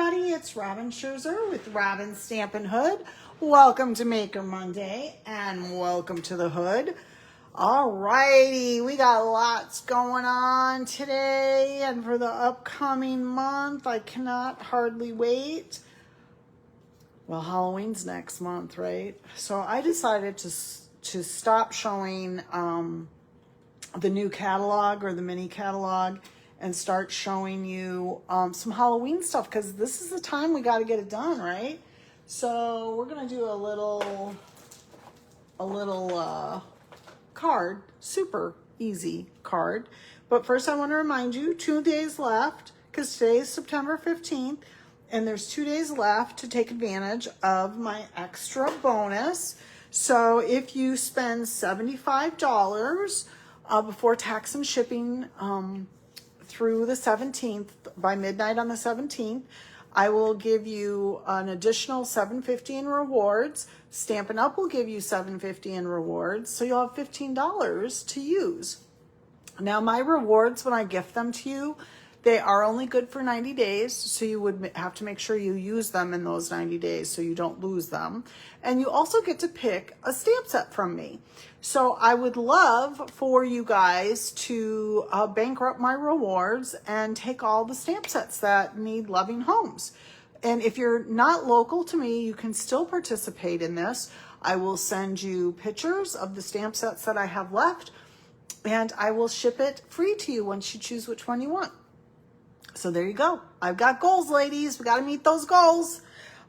everybody, it's Robin Scherzer with Robin Stampin' Hood. Welcome to Maker Monday and welcome to the Hood. Alrighty, we got lots going on today and for the upcoming month. I cannot hardly wait. Well, Halloween's next month, right? So I decided to stop showing the new catalog or the mini catalog and start showing you some Halloween stuff, because this is the time we got to get it done, right? So we're gonna do a little card, super easy card. But first I want to remind you, 2 days left, because today is September 15th, and there's 2 days left to take advantage of my extra bonus. So if you spend $75 before tax and shipping through the 17th, by midnight on the 17th, I will give you an additional $7.50 in rewards. Stampin' Up! Will give you $7.50 in rewards, so you'll have $15 to use. Now, my rewards, when I gift them to you, they are only good for 90 days, so you would have to make sure you use them in those 90 days so you don't lose them. And you also get to pick a stamp set from me. So I would love for you guys to bankrupt my rewards and take all the stamp sets that need loving homes. And if you're not local to me, you can still participate in this. I will send you pictures of the stamp sets that I have left, and I will ship it free to you once you choose which one you want. So there you go. I've got goals, ladies. We got to meet those goals.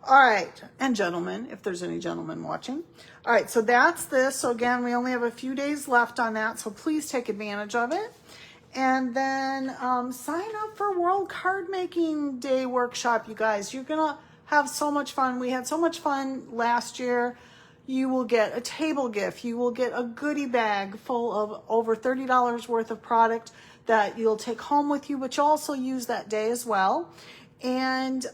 All right. And gentlemen, if there's any gentlemen watching. All right. So that's this. So again, we only have a few days left on that. So please take advantage of it. And then sign up for World Card Making Day Workshop, you guys. You're going to have so much fun. We had so much fun last year. You will get a table gift. You will get a goodie bag full of over $30 worth of product that you'll take home with you, but you'll also use that day as well. And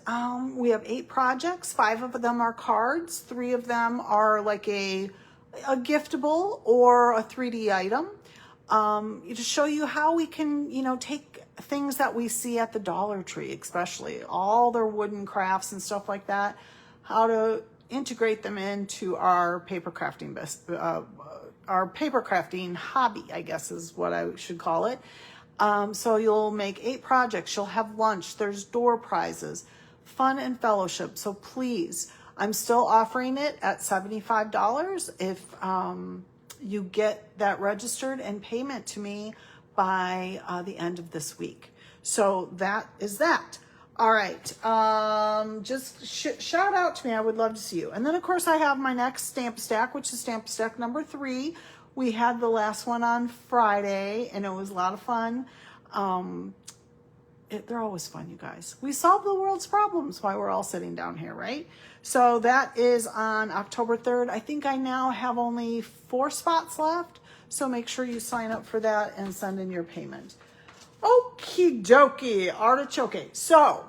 we have 8 projects. 5 of them are cards. 3 of them are like a giftable or a 3D item. To show you how we can, take things that we see at the Dollar Tree, especially all their wooden crafts and stuff like that, how to integrate them into our paper crafting hobby, I guess is what I should call it. So you'll make 8 projects. You'll have lunch. There's door prizes, fun and fellowship. So please, I'm still offering it at $75 if you get that registered and payment to me by the end of this week. So that is that. All right. Just shout out to me. I would love to see you. And then, of course, I have my next Stamp Stack, which is Stamp Stack number 3. We had the last one on Friday, and it was a lot of fun. They're always fun, you guys. We solve the world's problems while we're all sitting down here, right? So that is on October 3rd. I think I now have only 4 spots left, so make sure you sign up for that and send in your payment. Okie dokie, artichoke. So,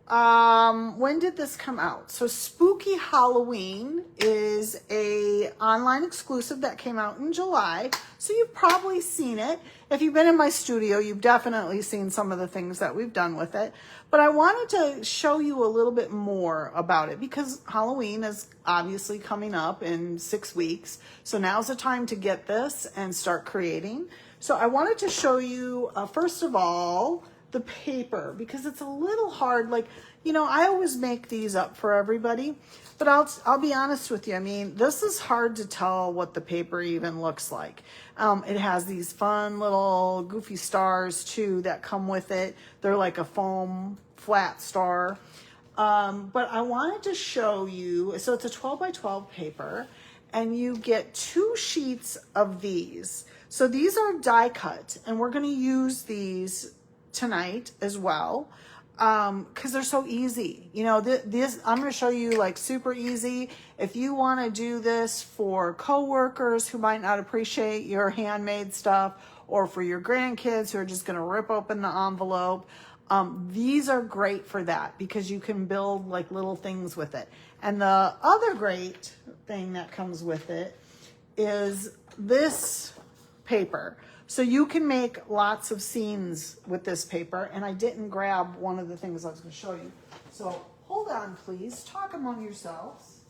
when did this come out? So Spooky Halloween is a online exclusive that came out in July. So you've probably seen it. If you've been in my studio, you've definitely seen some of the things that we've done with it. But I wanted to show you a little bit more about it because Halloween is obviously coming up in 6 weeks. So now's the time to get this and start creating. So I wanted to show you, first of all, the paper, because it's a little hard. Like, I always make these up for everybody, but I'll be honest with you. I mean, this is hard to tell what the paper even looks like. It has these fun little goofy stars too that come with it. They're like a foam flat star. But I wanted to show you, so it's a 12 by 12 paper, and you get 2 sheets of these. So these are die cut, and we're going to use these tonight as well, because they're so easy. This I'm going to show you like super easy. If you want to do this for coworkers who might not appreciate your handmade stuff, or for your grandkids who are just going to rip open the envelope, these are great for that because you can build like little things with it. And the other great thing that comes with it is this paper. So you can make lots of scenes with this paper, and I didn't grab one of the things I was going to show you. So hold on, please. Talk among yourselves.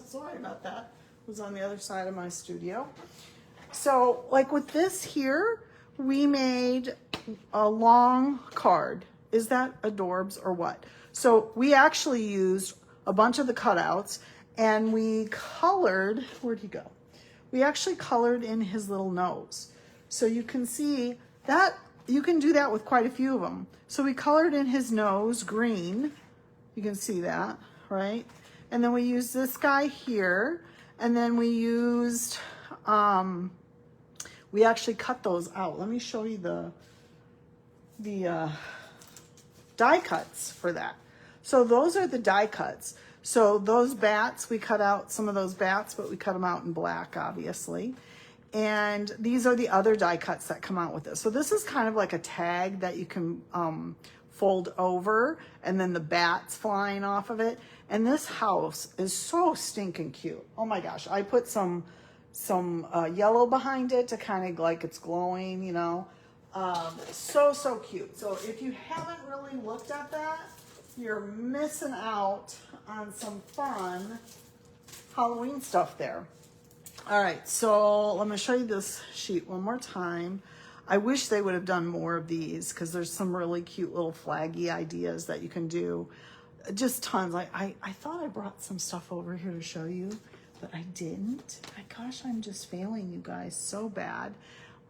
Sorry about that. It was on the other side of my studio. So like with this here, we made a long card. Is that adorbs or what? So we actually used a bunch of the cutouts and we colored, where'd he go? We actually colored in his little nose. So you can see that you can do that with quite a few of them. So we colored in his nose green. You can see that, right? And then we used this guy here, and then we used, we actually cut those out. Let me show you the die cuts for that. So those are the die cuts. So those bats, we cut out some of those bats, but we cut them out in black, obviously. And these are the other die cuts that come out with this. So this is kind of like a tag that you can fold over, and then the bats flying off of it. And this house is so stinking cute. Oh my gosh, I put some yellow behind it to kind of like it's glowing, you know. So cute. So if you haven't really looked at that, you're missing out on some fun Halloween stuff there. All right, so let me show you this sheet one more time. I wish they would have done more of these because there's some really cute little flaggy ideas that you can do. Just tons. I thought I brought some stuff over here to show you, but I didn't. Gosh, I'm just failing you guys so bad.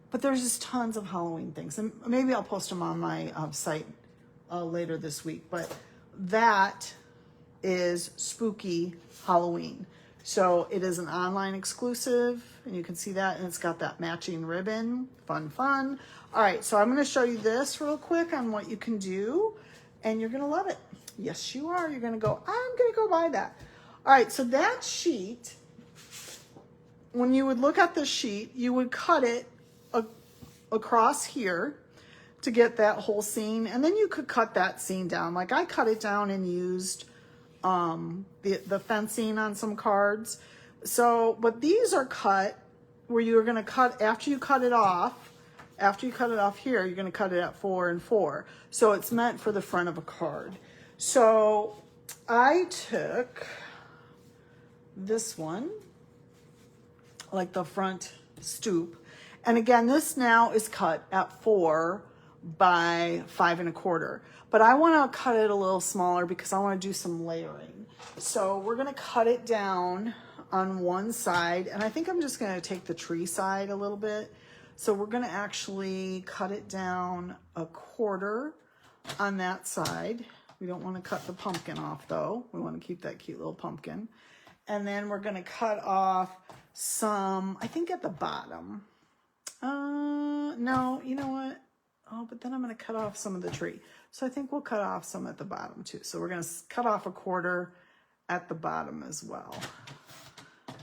But there's just tons of Halloween things. And maybe I'll post them on my site later this week. But that is Spooky Halloween. So it is an online exclusive, and you can see that, and it's got that matching ribbon. Fun. All right, so I'm going to show you this real quick on what you can do, and you're going to love it. Yes, you are. You're going to go, I'm going to go buy that. All right, so that sheet, when you would look at the sheet, you would cut it across here to get that whole scene, and then you could cut that scene down. Like I cut it down and used the fencing on some cards. So, but these are cut where you're going to cut after you cut it off. After you cut it off here, you're going to cut it at 4 and 4. So it's meant for the front of a card. So I took this one, like the front stoop. And again, this now is cut at 4 by 5 1/4. But I want to cut it a little smaller because I want to do some layering. So we're going to cut it down on one side. And I think I'm just going to take the tree side a little bit. So we're going to actually cut it down 1/4 on that side. We don't want to cut the pumpkin off though. We want to keep that cute little pumpkin. And then we're going to cut off some, I think at the bottom. No, you know what? Oh, but then I'm going to cut off some of the tree. So I think we'll cut off some at the bottom too. So we're going to cut off 1/4 at the bottom as well.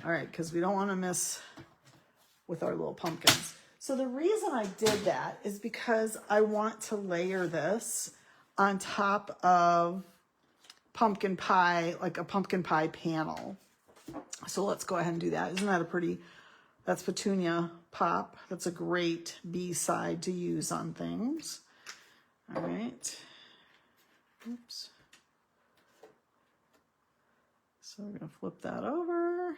All right, because we don't want to mess with our little pumpkins. So the reason I did that is because I want to layer this on top of pumpkin pie, like a pumpkin pie panel. So let's go ahead and do that. Isn't that a pretty, that's Petunia Pop. That's a great B-side to use on things. All right. Oops. So we're going to flip that over.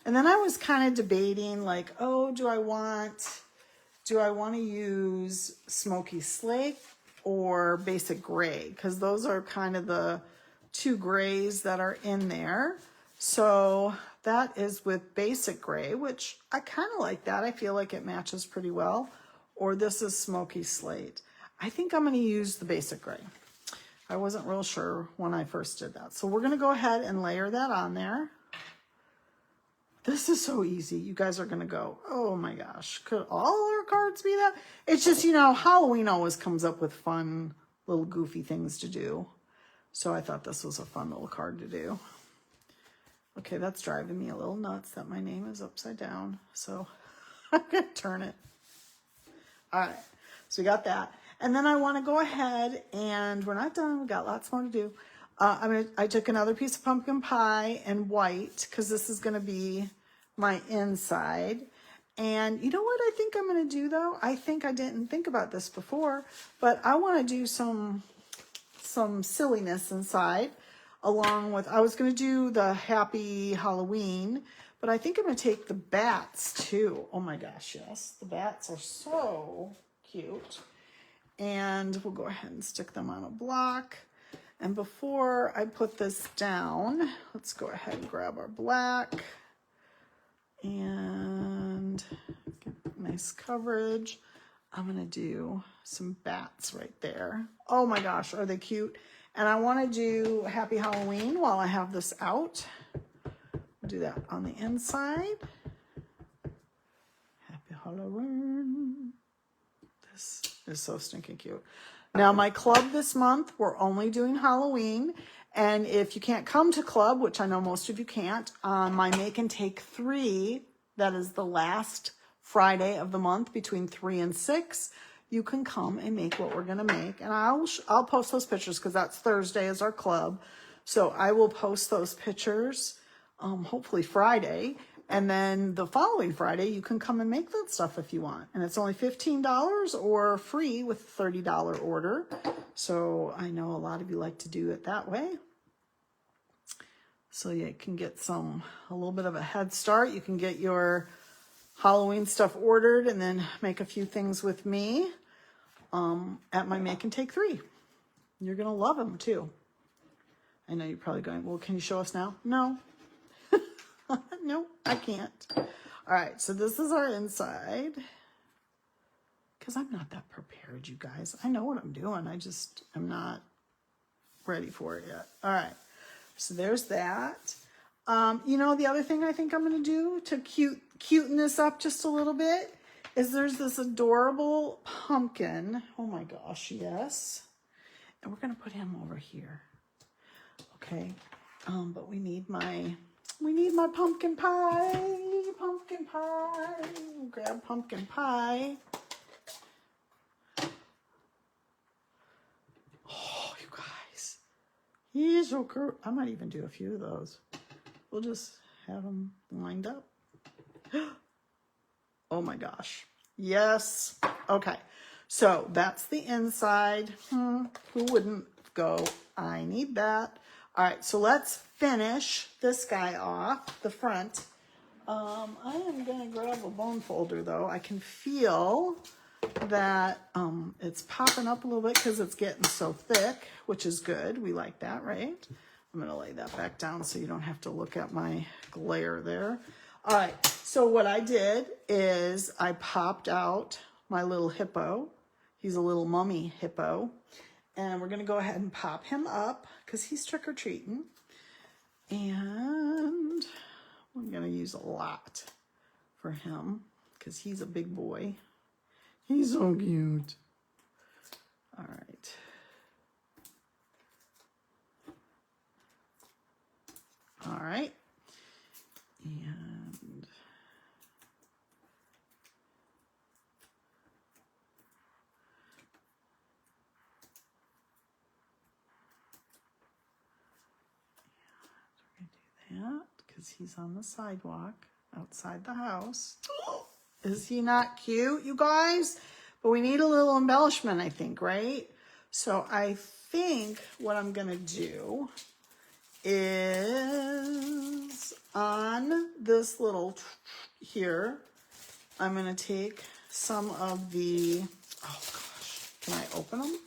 And then I was kind of debating like, oh, do I want to use Smoky Slate or Basic Gray? Because those are kind of the two grays that are in there. So that is with Basic Gray, which I kind of like that. I feel like it matches pretty well. Or this is Smoky Slate. I think I'm going to use the Basic Gray. I wasn't real sure when I first did that. So we're going to go ahead and layer that on there. This is so easy. You guys are going to go, oh my gosh, could all our cards be that? It's just, you know, Halloween always comes up with fun, little goofy things to do. So I thought this was a fun little card to do. Okay, that's driving me a little nuts that my name is upside down. So I'm going to turn it. All right. So we got that. And then I want to go ahead, and we're not done. We got lots more to do. I took another piece of pumpkin pie and white, because this is going to be my inside. And you know what I think I'm going to do, though? I think I didn't think about this before, but I want to do some silliness inside, along with, I was going to do the Happy Halloween, but I think I'm going to take the bats, too. Oh, my gosh, yes. The bats are so cute. And we'll go ahead and stick them on a block. And before I put this down, let's go ahead and grab our black and get nice coverage. I'm gonna do some bats right there. Oh my gosh, are they cute? And I wanna do Happy Halloween while I have this out. We'll do that on the inside. Happy Halloween. This is so stinking cute. Now, my club this month, we're only doing Halloween. And if you can't come to club, which I know most of you can't, on my Make and Take 3, that is the last Friday of the month between 3 and 6, you can come and make what we're going to make. And I'll post those pictures because that's Thursday is our club. So I will post those pictures, hopefully Friday. And then the following Friday, you can come and make that stuff if you want. And it's only $15 or free with a $30 order. So I know a lot of you like to do it that way. So you can get a little bit of a head start. You can get your Halloween stuff ordered and then make a few things with me at my Make and Take 3. You're going to love them too. I know you're probably going, well, can you show us now? No. No, I can't. All right, so this is our inside. Because I'm not that prepared, you guys. I know what I'm doing. I'm not ready for it yet. All right, so there's that. You know, the other thing I think I'm going to do to cuten this up just a little bit is there's this adorable pumpkin. Oh my gosh, yes. And we're going to put him over here. Okay, but we need my pumpkin pie. Pumpkin pie. Grab pumpkin pie. Oh, you guys. He's so cute. I might even do a few of those. We'll just have them lined up. Oh my gosh. Yes. Okay. So that's the inside. Who wouldn't go, I need that. All right, so let's finish this guy off, the front. I am going to grab a bone folder, though. I can feel that it's popping up a little bit because it's getting so thick, which is good. We like that, right? I'm going to lay that back down so you don't have to look at my glare there. All right, so what I did is I popped out my little hippo. He's a little mummy hippo. And we're going to go ahead and pop him up because he's trick-or-treating. And we're going to use a lot for him because he's a big boy. He's so cute. All right. All right. And that because he's on the sidewalk outside the house. Is he not cute, you guys? But we need a little embellishment, I think, right? So I think what I'm gonna do is on this little here, I'm gonna take some of the, oh gosh, can I open them?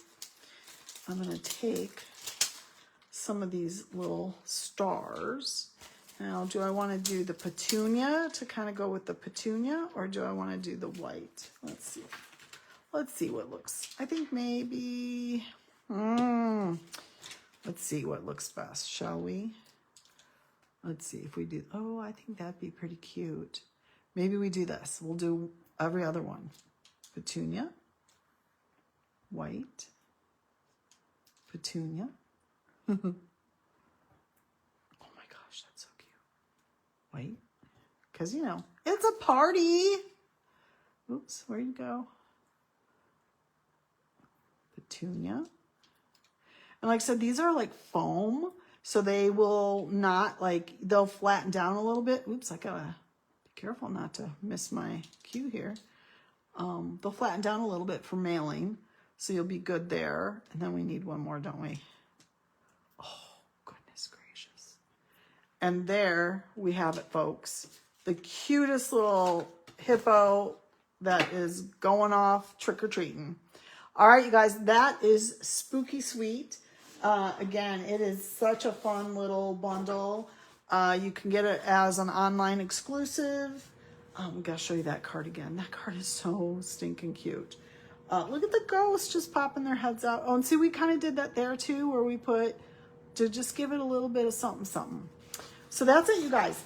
I'm gonna take some of these little stars. Now, do I want to do the petunia to kind of go with the petunia, or do I want to do the white? Let's see. Let's see what looks. I think maybe, let's see what looks best, shall we? Let's see if we do, oh, I think that'd be pretty cute. Maybe we do this. We'll do every other one. Petunia, white, petunia. Oh my gosh, that's so cute. Wait, because, you know, it's a party. Oops, where'd you go? petunia. And like I said, these are like foam, so they will not like, they'll flatten down a little bit. Oops, I gotta be careful not to miss my cue here. They'll flatten down a little bit for mailing, so you'll be good there. And then we need one more, don't we? Oh, goodness gracious. And there we have it, folks. The cutest little hippo that is going off trick-or-treating. All right, you guys, that is Spooky Sweet. Again, it is such a fun little bundle. You can get it as an online exclusive. I'm going to show you that card again. That card is so stinking cute. Look at the ghosts just popping their heads out. Oh, and see, we kind of did that there too, where we put, to just give it a little bit of something, something. So that's it, you guys.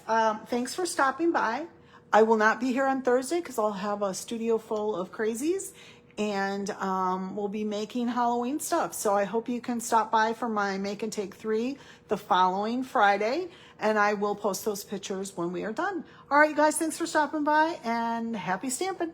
Thanks for stopping by. I will not be here on Thursday because I'll have a studio full of crazies. And we'll be making Halloween stuff. So I hope you can stop by for my Make and Take 3 the following Friday. And I will post those pictures when we are done. All right, you guys, thanks for stopping by and happy stamping.